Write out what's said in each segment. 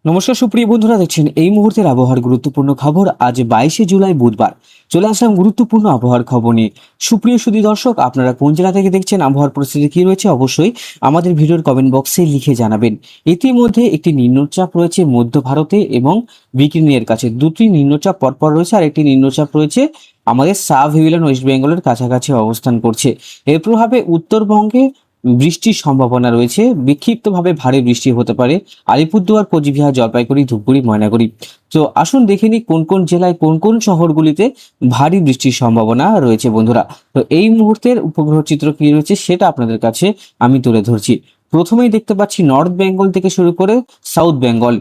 নমস্কার সুপ্রিয় বন্ধুরা, দেখছেন এই মুহূর্তের আবহাওয়ার গুরুত্বপূর্ণ খবর। আজ 22শে জুলাই বুধবার চলে আসলাম গুরুত্বপূর্ণ আবহাওয়ার খবর নিয়ে। সুপ্রিয় সুধী দর্শক, আপনারা কোন জেলা থেকে দেখছেন, আবহাওয়ার পরিস্থিতি কি রয়েছে অবশ্যই আমাদের ভিডিওর কমেন্ট বক্সে লিখে জানাবেন। ইতিমধ্যে একটি নিম্নচাপ রয়েছে মধ্য ভারতে এবং বিকিনির কাছে। দুটি নিম্নচাপ পরপর রয়েছে আর একটি নিম্নচাপ রয়েছে আমাদের সাব হিউল্যান্ড ওয়েস্ট বেঙ্গলের কাছাকাছি অবস্থান করছে। এর প্রভাবে উত্তরবঙ্গে বৃষ্টির সম্ভাবনা রয়েছে। বিক্ষিপ্তভাবে ভারী বৃষ্টি হতে পারে আলিপুরদুয়ার, কোচবিহার, জলপাইগুড়ি, ধূপগুড়ি, ময়নাগুড়ি। তো আসুন দেখে নিই কোন কোন জেলায় কোন কোন শহরগুলিতে ভারী বৃষ্টির সম্ভাবনা রয়েছে বন্ধুরা। তো এই মুহূর্তের উপগ্রহ চিত্র কি রয়েছে সেটা আপনাদের কাছে আমি তুলে ধরছি। প্রথমেই দেখতে পাচ্ছি নর্থ বেঙ্গল থেকে শুরু করে সাউথ বেঙ্গল।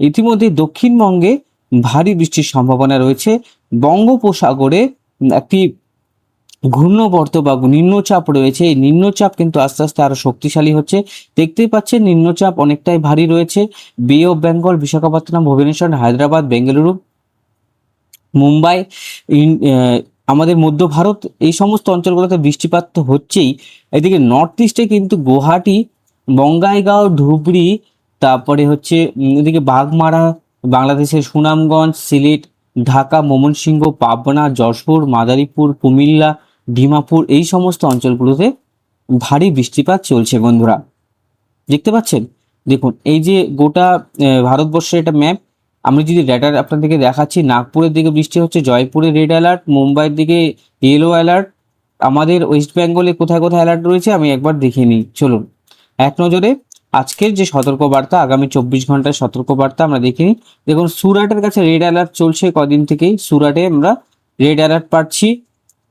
ইতিমধ্যে দক্ষিণবঙ্গে ভারী বৃষ্টির সম্ভাবনা রয়েছে। বঙ্গোপসাগরে একটি ঘূর্ণবর্ত বা নিম্নচাপ রয়েছে। এই নিম্নচাপ কিন্তু আস্তে আস্তে আরো শক্তিশালী হচ্ছে। দেখতেই পাচ্ছেন নিম্নচাপ অনেকটাই ভারী রয়েছে। বে অফ বেঙ্গল, বিশাখাপত্তনম, ভুবনেশ্বর, হায়দ্রাবাদ, বেঙ্গালুরু, মুম্বাই, আমাদের মধ্য ভারত, এই সমস্ত অঞ্চলগুলোতে বৃষ্টিপাত তো হচ্ছেই। এদিকে নর্থ ইস্টে কিন্তু গুয়াহাটি, বঙ্গাইগাঁও, ধুবড়ি, তারপরে হচ্ছে এদিকে বাগমারা, বাংলাদেশের সুনামগঞ্জ, সিলেট, ঢাকা, ময়মনসিংহ, পাবনা, যশোর, মাদারীপুর, কুমিল্লা, ডিমাপুর, এই সমস্ত অঞ্চলগুলোতে ভারী বৃষ্টিপাত চলছে বন্ধুরা। দেখতে পাচ্ছেন, দেখুন এই যে গোটা ভারতবর্ষের একটা ম্যাপ। আমি যদি রেডার আপনাদেরকে দেখাচ্ছি, নাগপুরের দিকে বৃষ্টি হচ্ছে, জয়পুরে রেড অ্যালার্ট, মুম্বাইয়ের দিকে ইয়েলো অ্যালার্ট। আমাদের ওয়েস্ট বেঙ্গলে কোথায় কোথায় অ্যালার্ট রয়েছে আমি একবার দেখে নিই, চলুন এক নজরে। আজকের যে সতর্কবার্তা, আগামী 24 ঘন্টার সতর্কবার্তা আমরা দেখে নিই। দেখুন সুরাটের কাছে রেড অ্যালার্ট চলছে কদিন থেকেই, সুরাটে আমরা রেড অ্যালার্ট পাচ্ছি।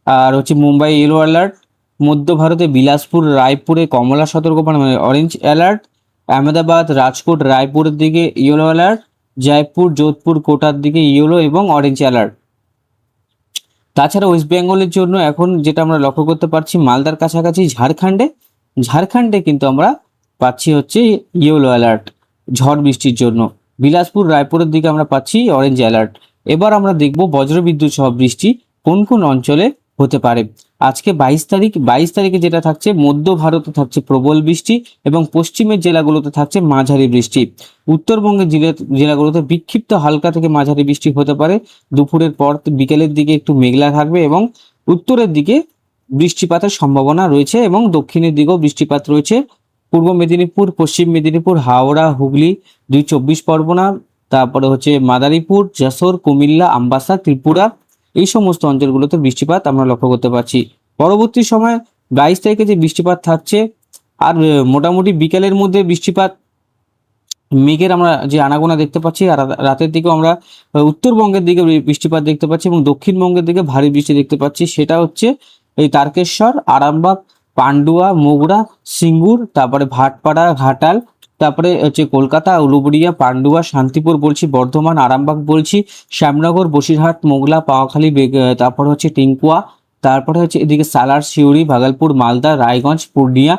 আর হচ্ছে মুম্বাই ইয়েলো অ্যালার্ট, মধ্য ভারতে বিলাসপুর, রায়পুরে কমলা সতর্কবার্তা মানে অরেঞ্জ অ্যালার্ট, আহমেদাবাদ, রাজকোট, রায়পুরের দিকে ইয়েলো অ্যালার্ট, জয়পুর, যোধপুর, কোটার দিকে ইয়েলো এবং অরেঞ্জ অ্যালার্ট। তাছাড়া ওয়েস্ট বেঙ্গলের জন্য এখন যেটা আমরা লক্ষ্য করতে পারছি, মালদার কাছাকাছি ঝাড়খণ্ডে কিন্তু আমরা পাচ্ছি হচ্ছে ইয়েলো অ্যালার্ট ঝড় বৃষ্টির জন্য। বিলাসপুর, রায়পুরের দিকে আমরা পাচ্ছি অরেঞ্জ অ্যালার্ট। এবার আমরা দেখব বজ্রবিদ্যুৎ সহ বৃষ্টি কোন কোন অঞ্চলে হতে পারে। আজকে 22 তারিখে যেটা থাকছে, মধ্য ভারতে থাকছে প্রবল বৃষ্টি এবং পশ্চিমের জেলাগুলোতে থাকছে মাঝারি বৃষ্টি। উত্তরবঙ্গের জেলাগুলোতে বিক্ষিপ্ত হালকা থেকে মাঝারি বৃষ্টি হতে পারে। দুপুরের পর বিকেলের দিকে একটু মেঘলা থাকবে এবং উত্তরের দিকে বৃষ্টিপাতের সম্ভাবনা রয়েছে এবং দক্ষিণের দিকেও বৃষ্টিপাত রয়েছে। পূর্ব মেদিনীপুর, পশ্চিম মেদিনীপুর, হাওড়া, হুগলি, 24 পরগনা, তারপরে হচ্ছে মাদারীপুর, যশোর, কুমিল্লা, আমবাসা, ত্রিপুরা, এই সমস্ত অঞ্চলগুলোতে বৃষ্টিপাত আমরা লক্ষ্য করতে পারছি। পরবর্তী সময় 22 তারিখে যে বৃষ্টিপাত থাকছে, আর মোটামুটি বিকেলের মধ্যে বৃষ্টিপাত, মেঘের আমরা যে আনাগোনা দেখতে পাচ্ছি। আর রাতের দিকেও আমরা উত্তরবঙ্গের দিকে বৃষ্টিপাত দেখতে পাচ্ছি এবং দক্ষিণবঙ্গের দিকে ভারী বৃষ্টি দেখতে পাচ্ছি। সেটা হচ্ছে এই তারকেশ্বর, আরামবাগ, পান্ডুয়া, মোগরা, সিঙ্গুর, তারপরে ভাটপাড়া, ঘাটাল, তারপরে হচ্ছে কলকাতা, উলুবেড়িয়া, পান্ডুয়া, শান্তিপুর বলছি, বর্ধমান, আরামবাগ বলছি, শ্যামনগর, বসিরহাট, মোগলা, পাওয়াখালী, তারপরে হচ্ছে টিঙ্কুয়া, তারপরে হচ্ছে এদিকে সালার, সিউড়ি, ভাগলপুর, মালদা, রায়গঞ্জ, পূর্ণিয়া।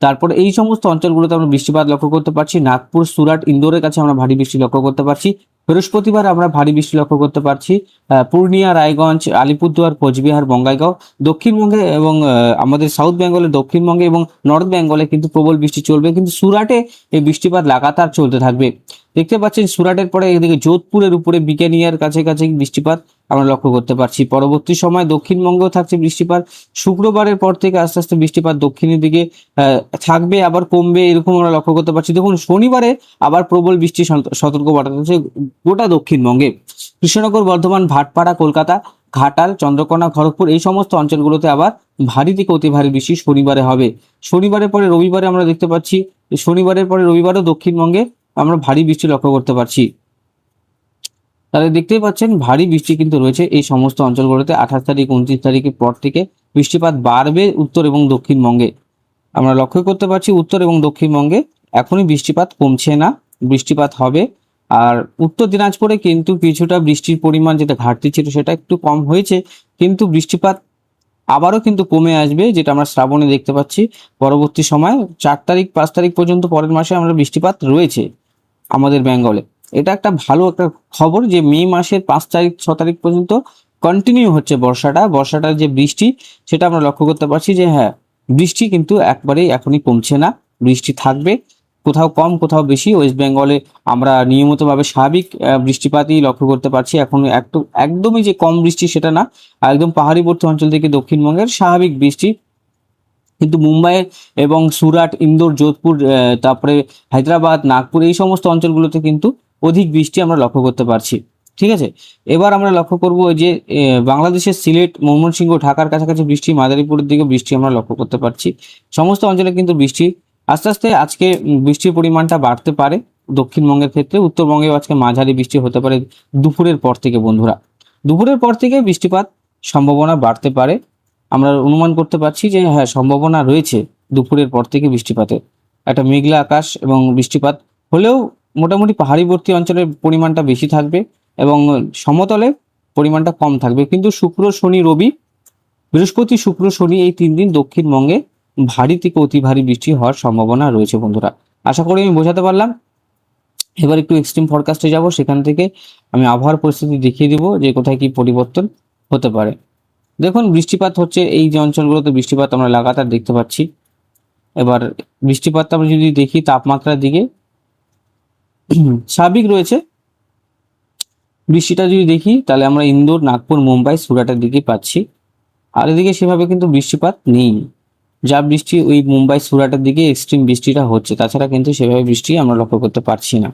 তারপরে এই সমস্ত অঞ্চলগুলোতে আমরা বৃষ্টিপাত লক্ষ্য করতে পারছি। নাগপুর, সুরাট, ইন্দোরের কাছে আমরা ভারী বৃষ্টি লক্ষ্য করতে পারছি। বৃহস্পতিবার আমরা ভারী বৃষ্টি লক্ষ্য করতে পারছি পূর্ণিয়া, রায়গঞ্জ, আলিপুরদুয়ার, কোচবিহার, বঙ্গাইগাঁও। দক্ষিণবঙ্গে এবং আমাদের সাউথ বেঙ্গলের দক্ষিণবঙ্গে এবং নর্থ বেঙ্গলে কিন্তু প্রবল বৃষ্টি চলবে, কিন্তু সুরাটে এই বৃষ্টিপাত লাগাতার চলতে থাকবে। দেখতে পাচ্ছেন সুরাটের পরে এদিকে যোধপুরের উপরে বিকানিয়ার কাছে বৃষ্টিপাত আমরা লক্ষ্য করতে পারছি। পরবর্তী সময় দক্ষিণবঙ্গেও থাকছে বৃষ্টিপাত। শুক্রবারের পর থেকে আস্তে আস্তে বৃষ্টিপাত দক্ষিণের দিকে থাকবে, আবার কমবে, এরকম আমরা লক্ষ্য করতে পারছি। দেখুন শনিবারে আবার প্রবল বৃষ্টির সতর্কবার্তা হচ্ছে গোটা দক্ষিণবঙ্গে। কৃষ্ণনগর, বর্ধমান, ভাটপাড়া, কলকাতা, ঘাটাল, চন্দ্রকোনা, খড়গপুর, এই সমস্ত অঞ্চলগুলোতে আবার ভারী থেকে অতি ভারী বৃষ্টি শনিবারে হবে। শনিবারের পরে রবিবারে আমরা দেখতে পাচ্ছি, শনিবারের পরে রবিবারেও দক্ষিণবঙ্গে আমরা ভারী বৃষ্টি লক্ষ্য করতে পারছি। তাহলে দেখতেই পাচ্ছেন ভারী বৃষ্টি কিন্তু রয়েছে এই সমস্ত অঞ্চলগুলোতে। 28 তারিখ, 29 তারিখের পর থেকে বৃষ্টিপাত বাড়বে উত্তর এবং দক্ষিণবঙ্গে। আমরা লক্ষ্য করতে পারছি উত্তর এবং দক্ষিণবঙ্গে এখনই বৃষ্টিপাত কমছে না, বৃষ্টিপাত হবে। আর উত্তর দিনাজপুরে কিন্তু কিছুটা বৃষ্টির পরিমাণ যেটা ঘাটতি ছিল সেটা একটু কম হয়েছে, কিন্তু বৃষ্টিপাত আবারও কিন্তু কমে আসবে, যেটা আমরা শ্রাবণে দেখতে পাচ্ছি। পরবর্তী সময় 4 তারিখ, 5 তারিখ পর্যন্ত পরের মাসে আমরা বৃষ্টিপাত রয়েছে আমাদের বেঙ্গলে। এটা একটা ভালো একটা খবর যে মে মাসের 5 তারিখ, 6 তারিখ পর্যন্ত কন্টিনিউ হচ্ছে বর্ষাটার যে বৃষ্টি সেটা আমরা লক্ষ্য করতে পারছি যে হ্যাঁ, বৃষ্টি কিন্তু একবারেই এখনই কমছে না, বৃষ্টি থাকবে। কোথাও কম কোথাও বেশি। ওয়েস্ট বেঙ্গলে আমরা নিয়মিতভাবে স্বাভাবিক বৃষ্টিপাতই লক্ষ্য করতে পারছি। এখন একটু একদমই যে কম বৃষ্টি সেটা না, একদম পাহাড়িবর্তী অঞ্চল থেকে দক্ষিণবঙ্গের স্বাভাবিক বৃষ্টি। কিন্তু মুম্বাই এবং সুরাট, ইন্দোর, যোধপুর, তারপরে হায়দ্রাবাদ, নাগপুর এই সমস্ত অঞ্চলগুলোতে কিন্তু অধিক বৃষ্টি আমরা লক্ষ্য করতে পারছি। ঠিক আছে, এবার আমরা লক্ষ্য করব যে বাংলাদেশের সিলেট, ময়মনসিংহ, ঢাকার কাছাকাছি বৃষ্টি, মাদারীপুরের দিকে বৃষ্টি আমরা লক্ষ্য করতে পারছি। সমস্ত অঞ্চলে কিন্তু বৃষ্টি আস্তে আস্তে আজকে বৃষ্টির পরিমাণটা বাড়তে পারে দক্ষিণবঙ্গের ক্ষেত্রে। উত্তরবঙ্গেও আজকে মাঝারি বৃষ্টি হতে পারে দুপুরের পর থেকে বন্ধুরা। দুপুরের পর থেকে বৃষ্টিপাত সম্ভাবনা বাড়তে পারে। আমরা অনুমান করতে পারছি যে হ্যাঁ, সম্ভাবনা রয়েছে দুপুরের পর থেকে বৃষ্টিপাতের। একটা মেঘলা আকাশ এবং বৃষ্টিপাত হলেও মোটামুটি পাহাড়িবর্তী অঞ্চলের পরিমাণটা বেশি থাকবে এবং সমতলে পরিমাণটা কম থাকবে। কিন্তু শুক্র, শনি, রবি, বৃহস্পতি, শুক্র, শনি এই 3 দিন দক্ষিণবঙ্গে ভারী থেকে অতি ভারী বৃষ্টি হওয়ার সম্ভাবনা রয়েছে বন্ধুরা। আশা করি আমি বোঝাতে পারলাম। এবার একটু এক্সট্রিম ফরকাস্টে যাব, সেখান থেকে আমি আবহাওয়ার পরিস্থিতি দেখিয়ে দিব যে কোথায় কি পরিবর্তন হতে পারে। দেখুন, বৃষ্টিপাত হচ্ছে এই যে অঞ্চলগুলোতে বৃষ্টিপাত আমরা লাগাতার দেখতে পাচ্ছি। এবার বৃষ্টিপাতটা আমরা যদি দেখি তাপমাত্রার দিকে স্বাভাবিক রয়েছে। বৃষ্টিটা যদি দেখি তাহলে আমরা ইন্দোর, নাগপুর, মুম্বাই, সুরাটের দিকে পাচ্ছি। আর এদিকে সেভাবে কিন্তু বৃষ্টিপাত নেই। যা বৃষ্টি ওই মুম্বাই, সুরাটের দিকে এক্সট্রিম বৃষ্টিটা হচ্ছে, তাছাড়া কিন্তু সেভাবে বৃষ্টি আমরা লক্ষ্য করতে পারছি না।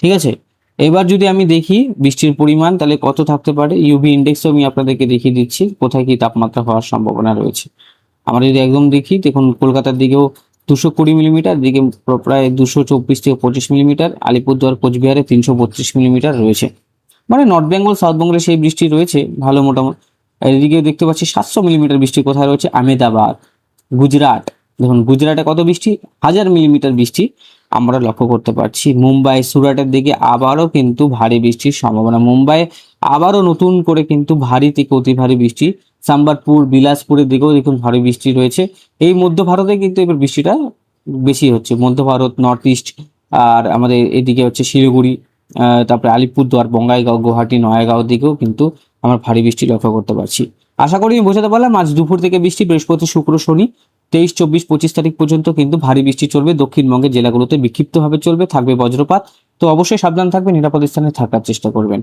ঠিক আছে, এবার যদি আমি দেখি বৃষ্টির পরিমাণ তাহলে কত থাকতে পারে, ইউভি ইন্ডেক্সও আমি আপনাদেরকে দেখিয়ে দিচ্ছি কোথায় কি তাপমাত্রা হওয়ার সম্ভাবনা রয়েছে। আমরা যদি একদম দেখি, দেখুন কলকাতার দিকেও 220 মিলিমিটার, দিকে প্রায় 224 থেকে 25 মিলিমিটার, আলিপুরদুয়ার, কোচবিহারে 332 মিলিমিটার রয়েছে। মানে নর্থ বেঙ্গল, সাউথ বেঙ্গলে সেই বৃষ্টি রয়েছে ভালো মোটামুটি। এদিকে দেখতে পাচ্ছি 700 মিলিমিটার বৃষ্টি কোথায় রয়েছে, আহমেদাবাদ, গুজরাট। দেখুন গুজরাটে কত বৃষ্টি, 1000 মিলিমিটার বৃষ্টি আমরা লক্ষ্য করতে পারছি। মুম্বাই, সুরাটের দিকে আবারও কিন্তু ভারী বৃষ্টির সম্ভাবনা। মুম্বাই আবারও নতুন করে কিন্তু ভারী থেকে অতি ভারী বৃষ্টি। সাম্বারপুর, বিলাসপুরের দিকেও দেখুন ভারী বৃষ্টি রয়েছে। এই মধ্য ভারতে কিন্তু এবার বৃষ্টিটা বেশি হচ্ছে, মধ্য ভারত, নর্থ ইস্ট। আর আমাদের এদিকে হচ্ছে শিলিগুড়ি, তারপরে আলিপুরদুয়ার, বঙ্গাইগাঁও, গুয়াহাটি, নয়াগাঁওর দিকেও কিন্তু আমরা ভারী বৃষ্টি লক্ষ্য করতে পারছি। আশা করি আমি বোঝাতে পারলাম। আজ দুপুর থেকে বৃষ্টি, বৃহস্পতি, শুক্র, শনি 23, 24, 25 তারিখ পর্যন্ত কিন্তু ভারী বৃষ্টি চলবে। দক্ষিণবঙ্গের জেলাগুলোতে বিক্ষিপ্তভাবে চলবে, থাকবে বজ্রপাত। তো অবশ্যই সাবধান থাকবেন, নিরাপদ স্থানে থাকার চেষ্টা করবেন।